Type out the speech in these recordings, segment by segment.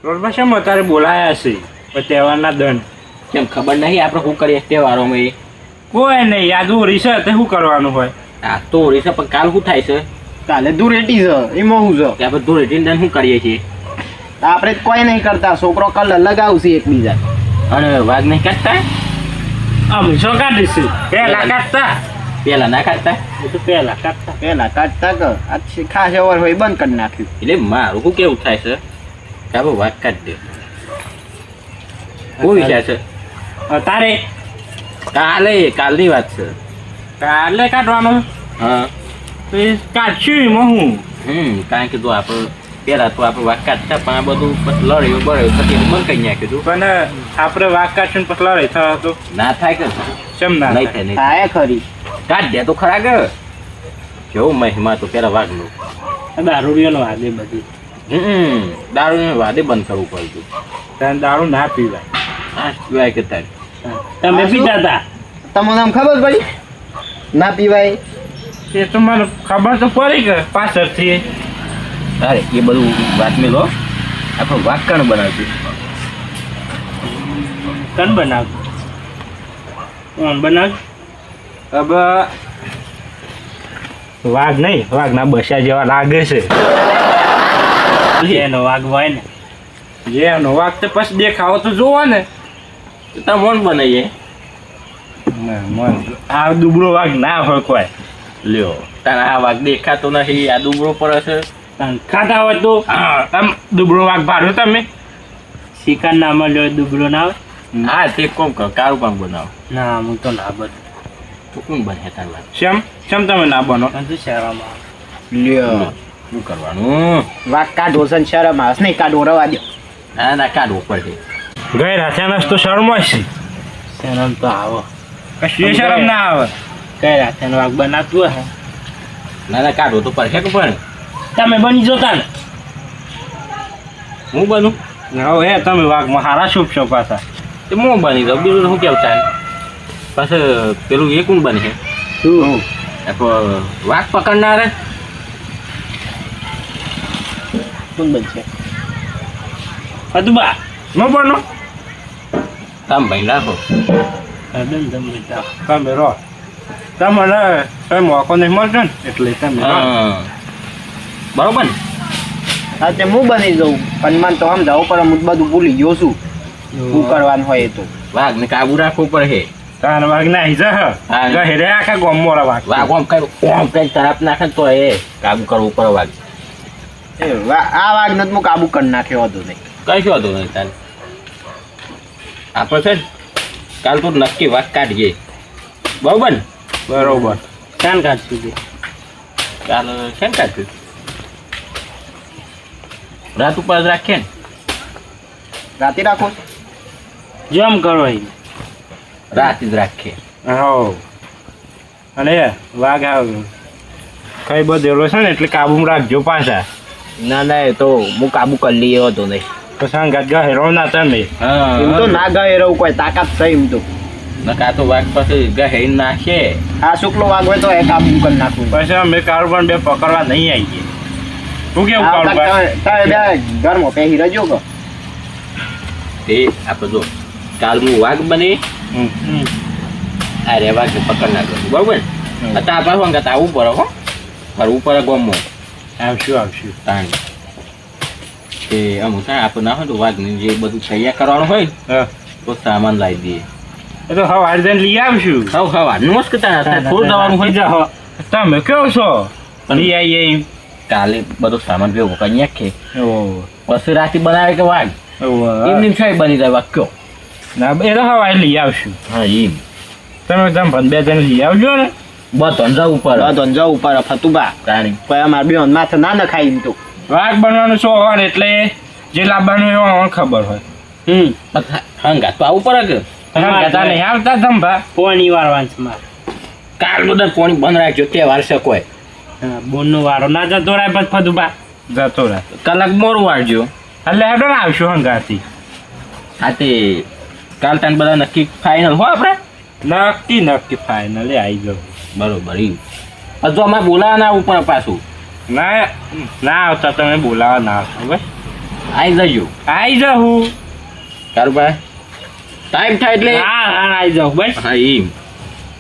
રોડમાં શેમ અત્યારે બોલાયા છે પણ તહેવારના દંડ કેમ ખબર નહીં આપણે શું કરીએ તહેવારોમાં એ કોઈ નહીં યાદ ઉરી છે તે શું કરવાનું હોય આ તો ઓળી છે પણ કાલ શું થાય છે કાલે ધૂળેટી છે એમાં હું છે કે આપણે ધૂળેટીને દંડ શું કરીએ છીએ આપણે કોઈ નહીં કરતા છોકરો કલર લગાવશે એકબીજા અને વાઘ નહીં કાઢતા અમે શું કાઢીશું પહેલા કાઢતા પેલા ના કાઢતા એ તો પહેલા કાઢતા પેલા કાઢતા કે આ ખાસ અવર હોય બંધ કરી નાખ્યું એટલે મારું શું કેવું થાય છે કે આપણે વાઘ કાઢી દે શું વિચાર છે તારે કાલની વાત છે કાલે કાઢવાનું હા તો એ કાઢશું એમાં હું કારણ કે જો આપણે પેલા તો આપણે વાઘ કાઢતા પણ આ બધું લડ્યું બળ્યું પછી બંધ કરી નાખ્યું હતું પણ આપણે વાઘ કાઢશું ને પછી લડાઈ થયો તો ના થાય કે કેમ ના નહીં થાય નહીં થાય ખરી કાઢ દે તો ખરા કે કેવું મહિમા તો પેલા વાઘનું દારૂડિયાનો વાદે બધી દારૂ વાદે બંધ કરવું પડતું તને દારૂ ના પીવાય આ સિવાય કે તારે તમે પીતા હતા તમને આમ ખબર પડી ના પીવાય એ તો મને ખબર તો પડી કે પાછળથી અરે એ બધું વાત મેં લો આપણે વાઘ કણ બનાવશું કન બનાવ કોણ બનાવ હવે વાઘ નહીં વાઘના બસા જેવા લાગે છે એનો વાઘ હોય ને જેનો વાઘ તો પછી દેખાવો તો જોવો ને તો મોન બનાવીએ ના મન આ દુબળો વાઘ ના હોય કોઈ લ્યો તારે આ વાઘ દેખાતો નથી આ ડુબરો પર હશે ખાતા હોય તો તમે દુબળો વાઘ ભાડો તમે શિકાર ના મળ્યો દુબળો ના આવે હા તે કોમ કરો કારું કામ બનાવો ના હું તો ના બન તો કોણ બને તાર વાત શેમ તમે ના બનો શહેરમાં લ્યો શું કરવાનું વાઘ કાઢો છે ને શરમ આવે નહીં કાઢો રવા દો ના ના કાઢવું પડશે ગઈ રાત્યાના તો શરમ છે શરમ તો આવો કશું શરમ ના આવે કઈ રાત્યાનો વાઘ બનાવતું હશે ના ના કાઢવું તો પડશે કે પણ તમે બની જોતા ને હું બનું હવે હે તમે વાઘમાં હારા શુભ છો પાછા તે હું બની દઉં બીજું શું કેવું થાય પાછું પેલું એ કોણ બને છે શું વાઘ પકડનાર શું બનશે અદુબા ન બનો તમે ભાઈ નાખો તમે રહો તમને કઈ મોકો નહીં મળતો ને એટલે તમે રહો. બરોબર ને હા તે હું બની જઉં પણ મને તો સમજાવું પર હું બધું ભૂલી ગયો છું શું કરવાનું હોય એ તો વાઘને કાબુ રાખવું પડે તાર વાઘ નાહી જા હા. ગહે રે આખા ગોમોરા વાઘ વાઘ આમ કઈ તરફ નાખે ને તો એ કાબુ કરવું પડે વાઘ આ વાઘ નથી હું કાબુ કરી નાખ્યો હતો નહીં કશું હતું નહીં તારે આપણે છે ને કાલ તો નક્કી વાઘ કાઢીએ બરોબર ને બરોબર કાન કાઢશું છે કાલ છે ને કાઢ્યું રાત ઉપર જ રાખીએ ને રાતે રાખો જેમ કરો એ રાત જ રાખીએ હો અને વાઘ આવ્યો કઈ બધેલો છે ને એટલે કાબુમાં રાખજો પાછા ના ના એ તો હું કાબુ કરી લઈએ હતો નહીં તો સંગાત ગહેરો ના તમે એમ તો ના ગયે રહું કોઈ તાકાત છે એમ તો નકા તો વાઘ પછી ગહે નાખે આ શુક્લો વાઘ હોય તો એ કાબુ કરી નાખવું પછી અમે કારુબાન બે પકડવા નહીં આવીએ તું કેવું આ કારુબાન વખત તમે બે ઘરમાં પહેરી રહેજો કે તે આપણે જો કાલ હું વાઘ બની અરે વાઘ પકડ નાખો બરોબર ને અત્યારે પાછું અંગત આવવું પડે હો ફરવું પડે ગમો આવશું તાણ તે અમુક થાય આપણે ના હોય તો વાઘને જે બધું તૈયાર કરવાનું હોય ને તો સામાન લાવી દઈએ એ તો હવે આજે લઈ આવશું હા નમસ્કાર થોડું જવાનું હોય જા તમે કેવો છો લઈ આવીએ કાલે બધો સામાન ભેગો કરી નાખીએ પછી રાતે બનાવે કે વાઘ એમની છાય બની જાય વાઘ કયો ના એ તો હવે લઈ આવશું હા એમ તમે તમે બે જણ લઈ આવજો ને બધો જવું પડે બધો જવું ઉપર ફતુબા પ્રાણી કોઈ અમારે બે માથે ના નખાય એમ તો વાઘ બનવાનું શું હોય એટલે જે લાવવાનું એવો અમને ખબર હોય હંગા તો આવું પડે કે કહેતા નહીં આવતા ધંભા પોણી વાર વાંચમાં કાલ બધા પોણી બંધ રાખજો તહેવાર છે કોઈ બોનનો વારો ના જતો રહે પછી ફદુબા જતો રહે કલાક મોરું વાળજો એટલે હેડો ને આવશું હંગાથી હા તે કાલ તાન બધા નક્કી ફાઇનલ હો આપણે નક્કી ફાઇનલી આવી જાવ બરોબર હજુ અમારે બોલાવા ના ઉપર પાછું ના આવતા તમે બોલાવા ના આવતા બસ આવી જજો આઈ જાઉં. કારુભાઈ ટાઈમ થાય એટલે હા હા આઈ જાઉં બસ. હા એમ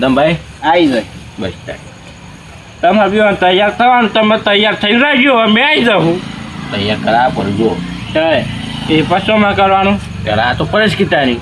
દમભાઈ આવી જાય. બસ ટાઈમ તમારે બેવાને તૈયાર થવાનું, તમે તૈયાર થઈ રહેજો, અમે આવી જાઉં. તૈયાર કરા પડજો ચાલે એ પછોમાં કરવાનું. કરા તો પડે જ કીધા નહીં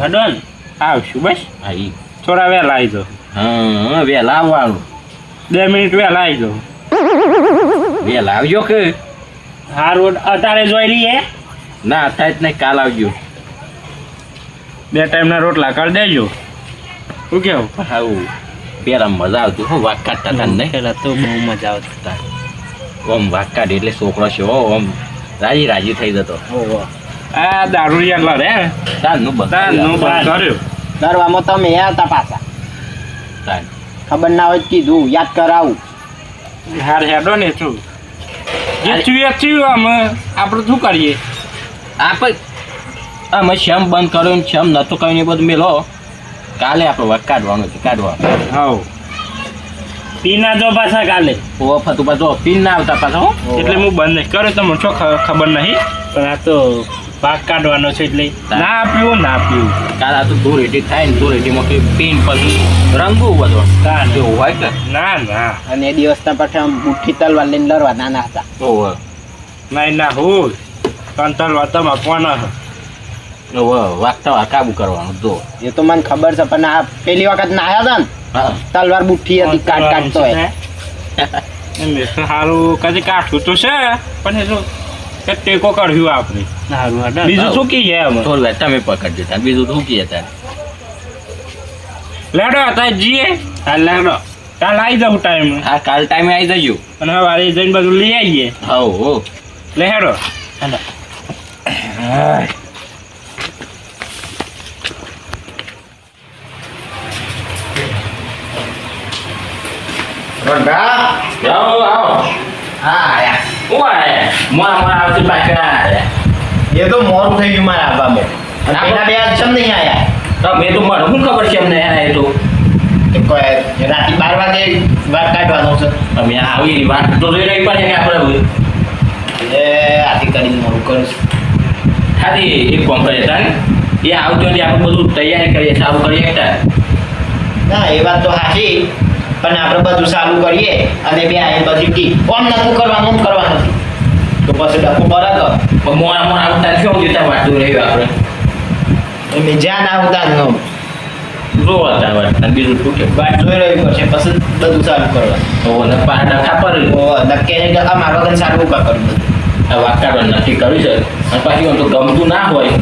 હડો ને આવશું બસ. હા એમ થોડા વહેલા આવી જાઉં. હા વહેલા આવવાનું 2 મિનિટ વહેલા આવી જાઉં. વહેલા આવજો કે સારું અત્યારે જોઈ લઈએ. ના અત્યારે જ નહીં કાલ આવજો 2 ટાઈમના રોટલા કરી દેજો. શું કેવું? આવું પેલા મજા આવતી હું વાક કાઢતા હતા નહીં પેલા તો બહુ મજા આવતી હતા. ઓમ વાક કાઢી એટલે છોકરો છે ઓમ રાજી રાજી થઈ જતો આ દારૂ યાર રે તારનું તારનું બંધ કર્યું. દરવામાં તમે હતા પાછા. તાર ખબર ના હોય તો કીધું યાદ કરાવું. હાર હેડો ને શું જે થયું આમ આપણે શું કરીએ? આપણે અમે શ્યામ બંધ કર્યો ને શ્યામ નહોતો કહીને બધું મેલો કાલે આપણે વાક કાઢવાનું છે કાઢવા હાઉ પીના જો પાછા કાલે વખત ઉપર જો પીન ના આવતા પાછા હો એટલે હું બંધ નહીં કર્યો. તમને શું ખબર નહીં, પણ આ તો પાક કાઢવાનો છે એટલે ના પીવું ના પીવું. કાલે આ તો ધૂળેટી થાય ને ધૂળેટીમાં કઈ પીન પછી રંગવું બધો એવું હોય કે ના ના અને એ દિવસના પછી આમ બુઠ્ઠી તલવાર લઈને લડવા નાના હતા. ઓહો નહીં ના હું કંતરવા તમે કોણ ઓહો વાગતા કાબુ કરવાનું જો એ તો મને ખબર છે, પણ આ પેલી વખત નાહ્યા હતા ને હા તલવાર બુઠ્ઠી હતી કાટ કાટતો હોય. એમ સારું કદી કાઠું તો છે પણ એ જો કે ટેકો કાઢ્યું આપણે. સારું બીજું શું કહીએ અમે થોડી વાર તમે પકડજો તાર બીજું શું કીએ તાર લેડો તાર જીએ. હા લેડો કાલ આવી જાઉં ટાઈમ હા કાલ ટાઈમે આવી જજો અને હવે જઈને બધું લઈ આવીએ. હો લે હેડો હેડો. આવો આવો હા હું આયા મોરા આવતી પાછા એ તો મોડું થઈ ગયું મારા આવવામાં. અને પેલા બે આજ ચમ નહીં આયા. તો મેં તો મને શું ખબર છે એમને એ તો કે કોઈ રાતે 12 વાગે વાત કાઢવાનો છે. અમે આવી વાત તો જોઈ રહી પડે કે આપણે એ આથી કરીને મોડું કરીશ. ખાલી એક કોમ કરે તાન એ આવતો એટલે આપણે બધું તૈયારી કરીએ સારું કરીએ એકતા ના એ વાત તો સાચી, પણ આપણે બધું ચાલુ કરીએ અને બે આવીને પછી કી ઓમ નતું કરવાનું ઓમ કરવાનું નથી તો પછી ડખો બરાબર પણ મોરા આવતા શું જતા વાત જોઈ રહ્યું આપણે એમ જ્યાં ના આવતા ને જોવા હતા અને બીજું શું કે વાત જોઈ રહ્યું પડશે પછી બધું ચાલુ કરવાનું. તો ને પાડા ખાપર નક્કી નહીં કે આ મારા વગર સારું કા કરવું બધું. આ વાત કાઢવાનું નક્કી કર્યું છે અને પાછી આમ તો ગમતું ના હોય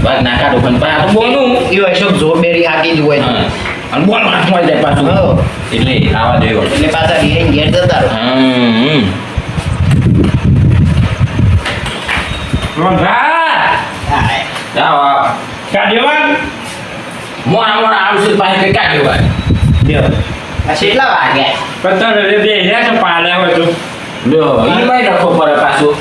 વાત ના કાઢો પણ આ તો બોલું એ અશોક જોબેરી હાકી જ હોય હા અને બોલ વાત મળી જાય પાછું હો. એટલે આવા દેવો એટલે પાછા રિહાઈને ઘેર જતા રહો. જાઓ આવો કાઢ્યો મોરા આવશે પાસે કઈ કાઢ્યો આ કેટલા વાગ્યા? પત્તર રે દે હે તો પાલે હોય તો લ્યો ઈ ભાઈ રાખો પડે પાછું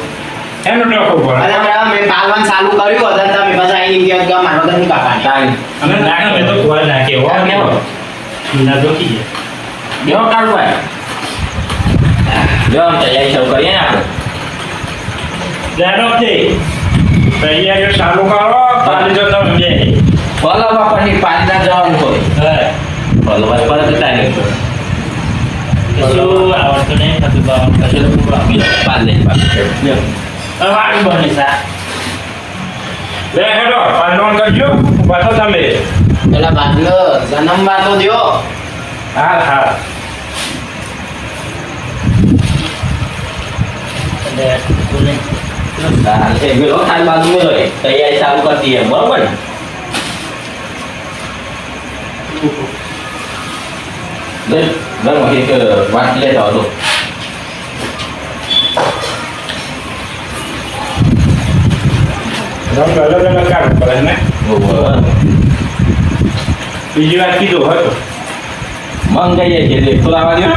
એનો ટકો પડે. અને હમણાં મેં પાલવાનું ચાલુ કર્યું હતું તમે પાછા અહીં ગયા કે મારા વગર નહીં કાપવાની. તારી અમે નાખે મેં તો કોઈ નાખે હો બેહો. ના દોખી જાય. બેહો કાઢવાય લ્યો તૈયારી શરૂ કરીએ ને આપણે લેડો કે તૈયારીઓ ચાલુ કરો પાલી જો તમે બે પલવા પછી પાણીના જવાનું હોય હા પલવા પર તારી શું આવડતું નહીં થતું બાવા પાલ લે વાળી બની સા લે હેડો પાલન કરજો પાછો તમે પેલા બાદલો જન્મવા તો દ્યો. હા હા મેલો ખાલી બાજુ મેલો તૈયારી ચાલુ કરતી એમ બરોબર ને ઘરમાં એક વાત લેતા હતો રંગ અલગ અલગ કાઢવું પડે ને બીજી વાત કીધું હતો મંગાઈએ છે એટલે ખોલાવા દો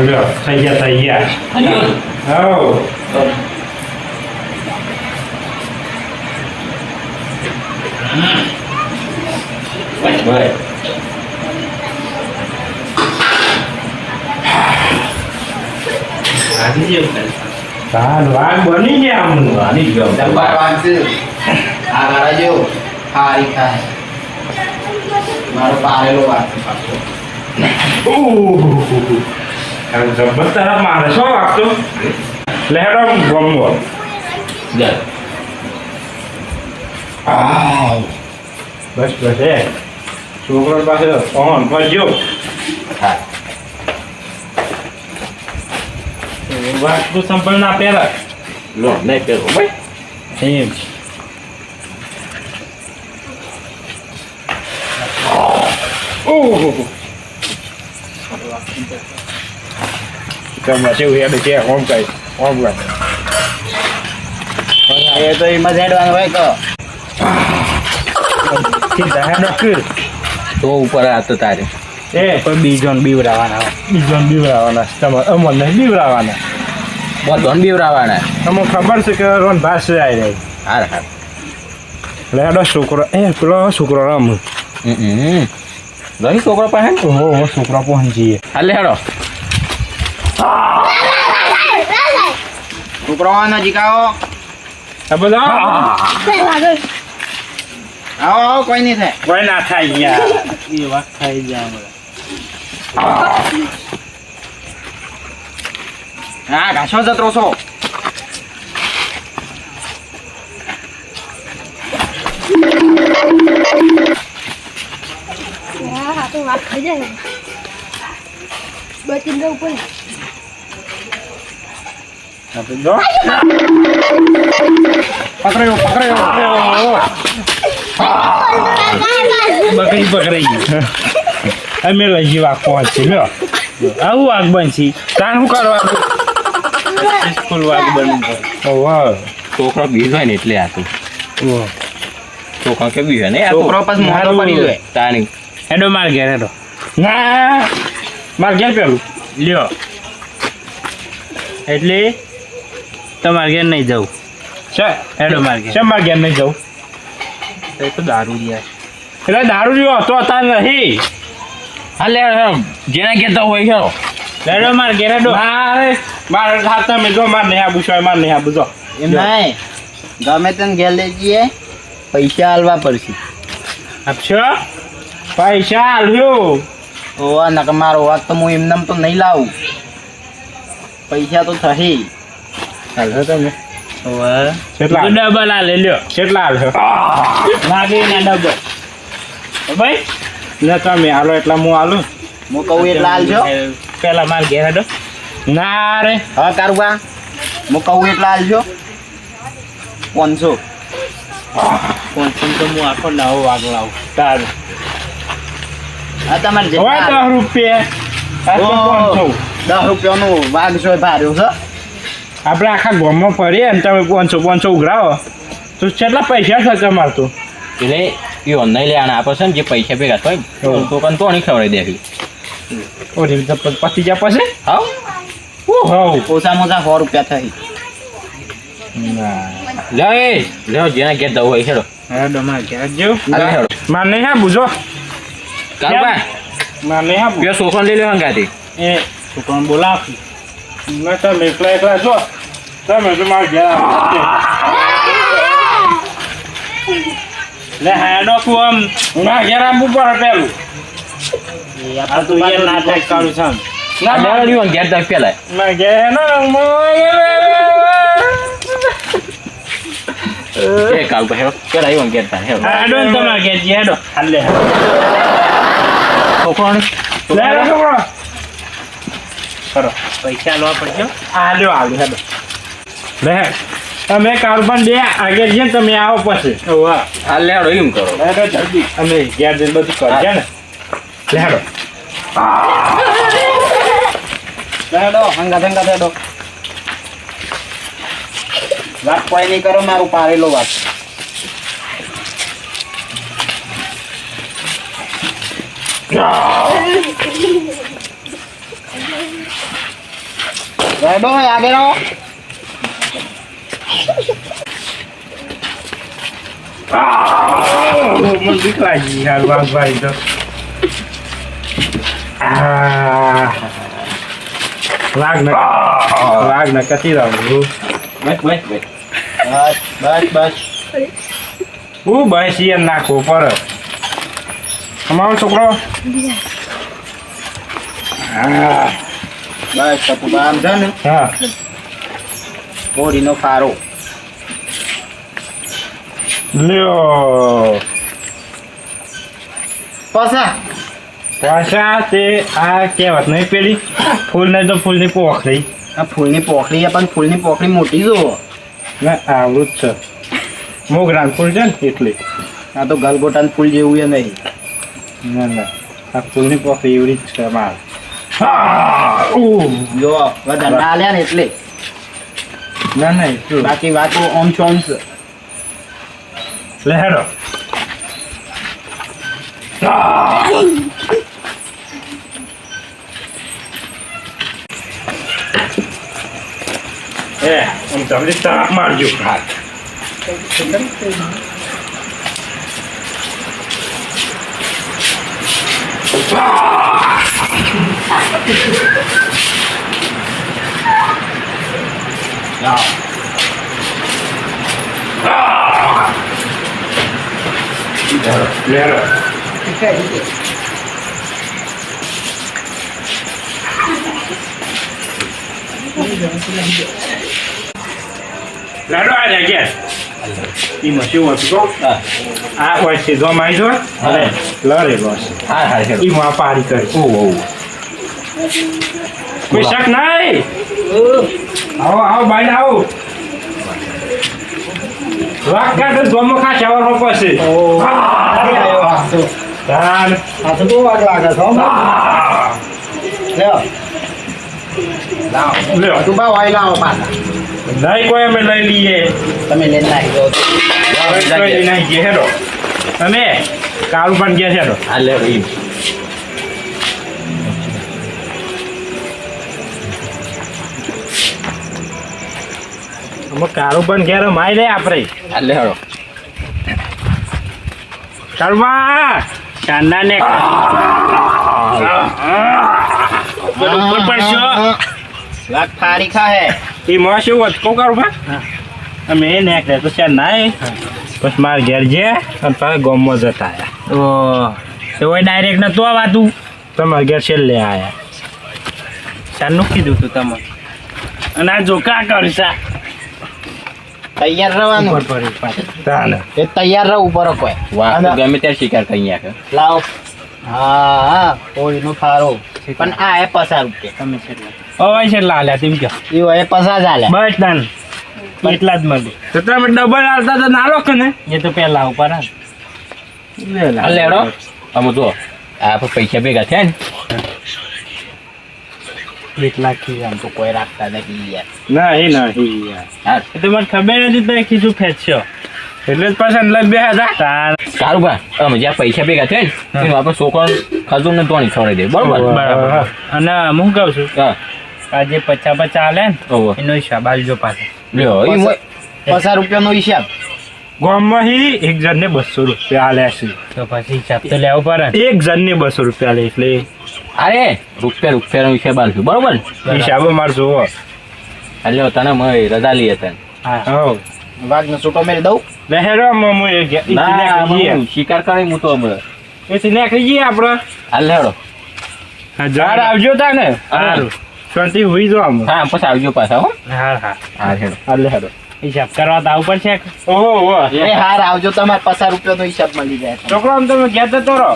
લ્યો થઈ ગયા હો બસ લાગી જેવું ચાલ વાઘ બની ગયા આમ આની જ ગયો જબ્બર વાગશે આ ગાડા જો હારી ખાય મારો પારેલો વાગશે પાછો જબ્બર તરફ મારે શું વાગતો લેડો ગમવો જા બસ બસ એ છોકરો પાસે ઓન કરજો હા વાત તો સંપલ ના પહેલા લો નહીં પેલો ભાઈ એમ ઓહો તમે કેવું હેડ છે ઓમ કઈ ઓમ વાત એ તો એમાં હેડવાનું હોય કે સીધા હેડ કર તો ઉપર આવતો તારે એ કોઈ બીજોન બીવરાવાના તમારે અમને બીવરાવાના બધોન બીવરાવાના અમને ખબર છે કે રોન ભાષ આવી રહી હાર હાર લેડો છોકરો પેલો છોકરો રમ રહી છોકરો પાસે હો છોકરો પહોંચીએ હાલે હેડો છોકરો નજીક આવો આ બધા આવો આવો કોઈ નહીં થાય કોઈ ના થાય યાર એ વાત થઈ જાય હા ઘાસો જતરો છો હા તો વાત થઈ જાય બે ત્રણ ઉપર જો પકડ્યો બકરી પકડાઈ ગઈ અમે લઈ જઈ વાઘ પહોંચી લ્યો આવું વાઘ બનશી તાણ શું કરવાનું સ્કૂલ વાઘ બનવું વાહ છોકરો બીજો હોય ને એટલે આતું છોકરો કે બીજો ને છોકરો પછી મોટો પડી જાય તાણી હેડો માર ઘેર હેડો ના માર ઘેર પેલું લ્યો એટલે તમારે ઘેર નહીં જવું હેડો માર ઘેર માર ઘેર નહીં જવું એ તો દારૂ યાર એટલે દારૂ રહ્યો તો અત્યારે નહીં હાલે જેના કહેતા હોય છે લેડો માર ઘેર હેડો માર ખાતા મેં જો માર નહીં આબુ છો માર નહીં આબુ જો એમ નહીં ગમે તેને ઘેર લઈ જઈએ પૈસા આલવા પડશે આપશો પૈસા આલ્યો ઓવા નકર મારો વાત તો હું એમનેમ તો નહીં લાવું પૈસા તો થશે હાલો તમે ઓવા કેટલા ડબલ આ લઈ લ્યો કેટલા આલ્યો લાગીના ડબલ ભાઈ લે તમે આલો એટલા હું આલું હું કહું એટલા આલજો પેલા માર ઘેર હેડો ના રે હા કારુબા હું કહું એટલા આલજો 500 500 તો હું આખો નવો વાગ લાવું તારું આ તમારે હવે જેટલા 10 રૂપિયા આ તો 500 10 રૂપિયાનું વાઘ છો ભાર્યું છે આપણે આખા ગામમાં ફરીએ ને તમે 500 ઉઘરાવો તો કેટલા પૈસા થશે અમારે તો એટલે એ ઓનલાઈન લેવાના આપે છે ને જે પૈસા ભેગા થાય છોકરાને તો નહીં ખવડાવી દેવી ઓરી રીતે પતી જા પછી હાવ હાવ ઓછામાં ઓછા 100 રૂપિયા થઈ લે જેના ઘેર જવું હોય હેડો હેડો માર ઘેર જેવું હાલે હેડો માર નહીં હા બુજો કારુબા માર નહીં હા બે છોકરાને લઈ લે હંગાથી એ છોકરાને બોલાવી ના તમે એકલા છો તમે તો માર ઘેર લે હેડો તું આમ ના ઘેર આપવું પડે પેલું આ તો યાર નાટક કરું છું ના મેળવ્યું ઘેર તક પેલા ના ઘેર એ કારુબા હેડો પેલા આવ્યો ઘેર તાર હેડો હેડો ને તમારે ઘેર જી હેડો હાલે છોકરાને લે છોકરો કરો પૈસા લેવા પડશે આલ્યો હેડો લે તમે કારુબાન બે આગળ જઈને તમે આવો પછી વાહ હાલે હેડો એમ કરો હેડો જલ્દી અમે ઘેર જઈને બધું કરજે ને લે હેડો હેડો હંગા હેડો વાત કોઈ નહીં કરો મારું પારેલો વાત હેડો આગળ આવો મને બીક લાગી યાર વાઘભાઈ તો વાઘ ને કતી રહું બસ બસ બસ બસ બસ હું બેસી નાખો પર અમારો છોકરો હા બસ ટપુબા આમ છે ને હા હોળીનો ફારો લ્યો પસા પાછા તે આ કહેવત નહીં પેલી ફૂલ નહીં તો ફૂલની પોખરી આ ફૂલની પોખરી પણ ફૂલની પોખરી મોટી જુઓ ને આવડું જ છે મોગરાન ફૂલ છે ને એટલે આ તો ગલગોટાનું ફૂલ જેવું એ નહીં ના ના આ ફૂલની પોખરી એવડી જ છે માર હા જો વધારે આલ્યા ને એટલે ના ના એટલું બાકી વાતો ઓમ ચોમ છે લે હેડો તમને તાપ મારજો હાથ લેરો લાડો આ ગયા એમાં શું હતું કહું આ હોય સીધો મારી દો અને લડે બસ હા હા હેડો એમાં પારી કરી ઓહ ઓહ કોઈ શક નહીં આવો આવો ભાઈ આવો વાક કાઢો ગોમો ખા ચાવર પછી તાન આ તો બહુ વાગ લાગે છો લ્યો લ્યો તું બા વાઈ લાવો પાછા નહીં કોઈ અમે લઈ લઈએ તમે લઈને નાખી દો કોઈ લઈ નાખી ગયા હેડો અમે કાળું પણ ગયા છે હેડો હા લે ઈ અમે કાળું પણ ઘેર મારી લે આપણે હા લે હેડો કાળુમાં કાંદા ને ઉપર પડશો લાગ ફાડી ખાહે એમાં શું હતું કહું કાળુમાં અમે એ નાખે તો છે નાય બસ મારે ઘેર જે અને પાછા ગામમાં જતા આવ્યા તો ડાયરેક્ટ નતું આવાતું તમારે ઘેર છેલ્લે આવ્યા ચારનું કીધું તું તમે અને આ જો કા કરશા તૈયાર રહેવાનું ઉપર પડી પાછળ તાને એ તૈયાર રહું ઉપર કોઈ વાહ તો ગમે ત્યારે શિકાર કરી નાખે લાવો હા હા હોળીનો ફારો પણ આ એ 50 રૂપિયા તમે છેલ્લા હવે છેલ્લા આલ્યા તેમ કહો એ હોય 50 આલ્યા બસ તાન એટલા જ મળે તો તમે ડબલ આવતા તો ના લો કે ને એ તો પહેલા ઉપર હા હા લે હેડો આમ જો આ પૈસા ભેગા થયા ને 1 લાખ થી આમ તો કોઈ રાખતા નથી યાર નહીં યાર હા એ તો મને ખબર નથી તો કીધું ફેંચ્યો એટલે જ પાછા લઈ બે હતા તાર સારું ભા અમે જ્યાં પૈસા ભેગા થયા ને એનું આપણે છોકરો ખજૂર ને તોણી છોડી દે બરોબર બરાબર અને હું કહું છું હા આ જે 50 આલે ને ઓહો એનો હિસાબ આલજો પાછો લ્યો ઈ મોય 50 રૂપિયાનો હિસાબ ગામમાં હી એક જણને 200 રૂપિયા આલે છે તો પછી હિસાબ તો લેવો પડે ને. એક જણને 200 રૂપિયા લે એટલે અરે રૂપિયાનો હિસાબ આલશું બરોબર ને હિસાબો માર જોવો લ્યો તને મય રજા લઈએ તને હા હો વાઘનો છૂટો મેળ દઉં લહેરો મમુ એ ગયા ના જઈએ હું શિકાર કરી હું તો અમે પછી નીકળી જઈએ આપણે હાલ હેડો હજાર આવજો તા ને સારું શાંતિ હોઈ જો આમ હા પછી આવજો પાછા હો હા હા હા હેડો હાલે હેડો હિસાબ કરવા તો આવું પડશે ઓહો એ હાર આવજો તમારે 50 રૂપિયાનો હિસાબ મળી જાય છોકરો આમ તમે ગયા તો રહો